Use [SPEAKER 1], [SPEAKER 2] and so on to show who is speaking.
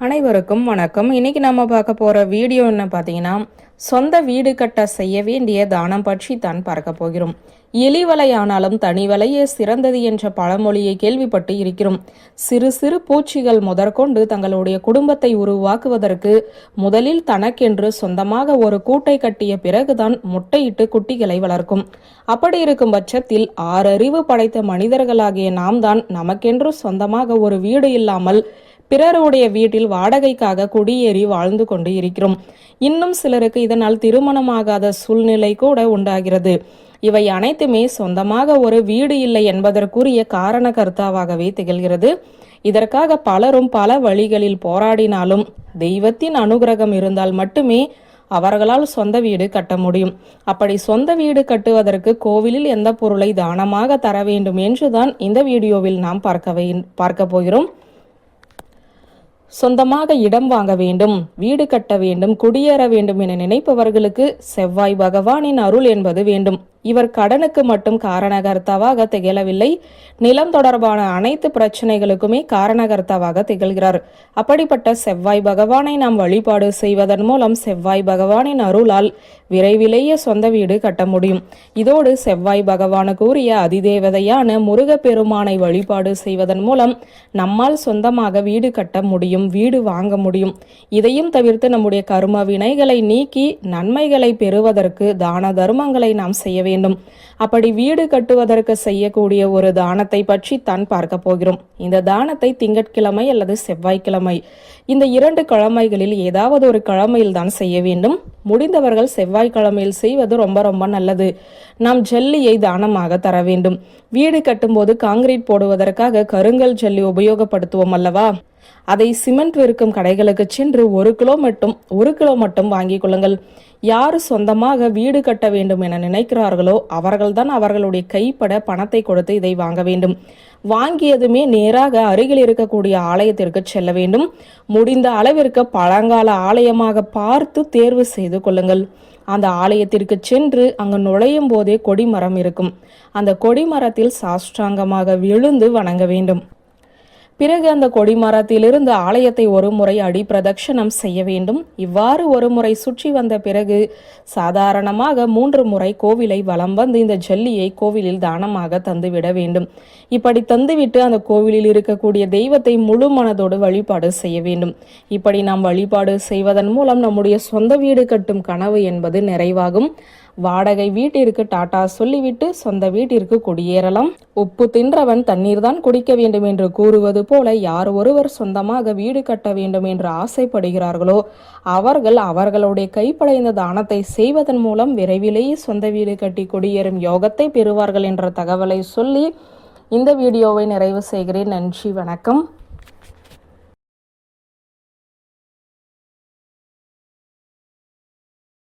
[SPEAKER 1] அனைவருக்கும் வணக்கம். இன்னைக்கு நம்ம பார்க்க போற வீடியோ என்ன பார்த்தீங்கன்னா, சொந்த வீடு கட்ட செய்ய வேண்டிய தானம் பற்றி தான் பார்க்க போகிறோம். எலிவலை ஆனாலும் தனி வலையே சிறந்தது என்ற பழமொழியை கேள்விப்பட்டு இருக்கிறோம். சிறு சிறு பூச்சிகள் முதற்கொண்டு தங்களுடைய குடும்பத்தை உருவாக்குவதற்கு முதலில் தனக்கென்று சொந்தமாக ஒரு கூட்டை கட்டிய பிறகுதான் முட்டையிட்டு குட்டிகளை வளர்க்கும். அப்படி இருக்கும் பட்சத்தில் ஆறறிவு படைத்த மனிதர்களாகிய நாம் தான் நமக்கென்று சொந்தமாக ஒரு வீடு இல்லாமல் பிறருடைய வீட்டில் வாடகைக்காக குடியேறி வாழ்ந்து கொண்டு இருக்கிறோம். இன்னும் சிலருக்கு இதனால் திருமணமாகாத சூழ்நிலை கூட உண்டாகிறது. இவை அனைத்துமே சொந்தமாக ஒரு வீடு இல்லை என்பதற்குரிய காரண கர்த்தாவாகவே திகழ்கிறது. இதற்காக பலரும் பல வழிகளில் போராடினாலும் தெய்வத்தின் அனுகிரகம் இருந்தால் மட்டுமே அவர்களால் சொந்த வீடு கட்ட முடியும். அப்படி சொந்த வீடு கட்டுவதற்கு கோவிலில் எந்த பொருளை தானமாக தர வேண்டும் என்றுதான் இந்த வீடியோவில் நாம் பார்க்க போகிறோம். சொந்தமாக இடம் வாங்க வேண்டும், வீடு கட்ட வேண்டும், குடியேற வேண்டும் என நினைப்பவர்களுக்கு செவ்வாய் பகவானின் அருள் என்பது வேண்டும். இவர் கடனுக்கு மட்டும் காரணகர்த்தாவாக திகழவில்லை, நிலம் தொடர்பான அனைத்து பிரச்சனைகளுக்குமே காரணகர்த்தாவாக திகழ்கிறார். அப்படிப்பட்ட செவ்வாய் பகவானை நாம் வழிபாடு செய்வதன் மூலம் செவ்வாய் பகவானின் அருளால் விரைவிலேயே சொந்த வீடு கட்ட முடியும். இதோடு செவ்வாய் பகவானுக்கு உரிய அதிதேவதையான முருகப்பெருமானை வழிபாடு செய்வதன் மூலம் நம்மால் சொந்தமாக வீடு கட்ட முடியும், வீடு வாங்க முடியும். இதையும் தவிர்த்து நம்முடைய கர்ம வினைகளை நீக்கி நன்மைகளை பெறுவதற்கு தான தர்மங்களை நாம் செய்ய வேண்டும். அப்படி வீடு கட்டுவதற்கு செய்யக்கூடிய ஒரு தானத்தை பற்றி தான் பார்க்க போகிறோம். இந்த தானத்தை திங்கட்கிழமை அல்லது செவ்வாய்க்கிழமை, இந்த 2 கிழமைகளில் ஏதாவது ஒரு கிழமையில் தான் செய்ய வேண்டும். முடிந்தவர்கள் செவ்வாய்க்கிழமையில் செய்வது ரொம்ப ரொம்ப நல்லது. நாம் ஜல்லியை தானமாக தர வேண்டும். வீடு கட்டும்போது காங்கிரீட் போடுவதற்காக கருங்கல் ஜல்லி உபயோகப்படுத்துவோம் அல்லவா? அதை சிமெண்ட் விற்கும் கடைகளுக்கு சென்று 1 கிலோ மட்டும் வாங்கிக் கொள்ளுங்கள். யார் சொந்தமாக வீடு கட்ட வேண்டும் என நினைக்கிறார்களோ அவர்கள்தான் அவர்களுடைய கைப்பட பணத்தை கொடுத்து இதை வாங்க வேண்டும். வாங்கியதுமே நேராக அருகில் இருக்கக்கூடிய ஆலயத்திற்கு செல்ல வேண்டும். முடிந்த அளவிற்கு பழங்கால ஆலயமாக பார்த்து தேர்வு செய்து கொள்ளுங்கள். அந்த ஆலயத்திற்கு சென்று அங்கு நுழையும் போதே கொடிமரம் இருக்கும். அந்த கொடிமரத்தில் சாஷ்டாங்கமாக விழுந்து வணங்க வேண்டும். பிறகு அந்த கொடிமரத்திலிருந்து ஆலயத்தை ஒரு முறை அடி பிரதட்சணம் செய்ய வேண்டும். இவ்வாறு ஒரு முறை சுற்றி வந்த பிறகு சாதாரணமாக 3 முறை கோவிலை வலம் வந்து இந்த ஜல்லியை கோவிலில் தானமாக தந்துவிட வேண்டும். இப்படி தந்துவிட்டு அந்த கோவிலில் இருக்கக்கூடிய தெய்வத்தை முழு மனதோடு வழிபாடு செய்ய வேண்டும். இப்படி நாம் வழிபாடு செய்வதன் மூலம் நம்முடைய சொந்த வீடு கட்டும் கனவு என்பது நிறைவாகும். வாடகை வீட்டிற்கு டாடா சொல்லிவிட்டு சொந்த வீட்டிற்கு குடியேறலாம். உப்பு தின்றவன் தண்ணீர் தான் குடிக்க வேண்டும் என்று கூறுவது போல யார் ஒருவர் சொந்தமாக வீடு கட்ட வேண்டும் என்று ஆசைப்படுகிறார்களோ அவர்கள் அவர்களுடைய கைப்படைந்த தானத்தை செய்வதன் மூலம் விரைவிலேயே சொந்த வீடு கட்டி குடியேறும் யோகத்தை பெறுவார்கள் என்ற தகவலை சொல்லி இந்த வீடியோவை நிறைவு செய்கிறேன். நன்றி, வணக்கம்.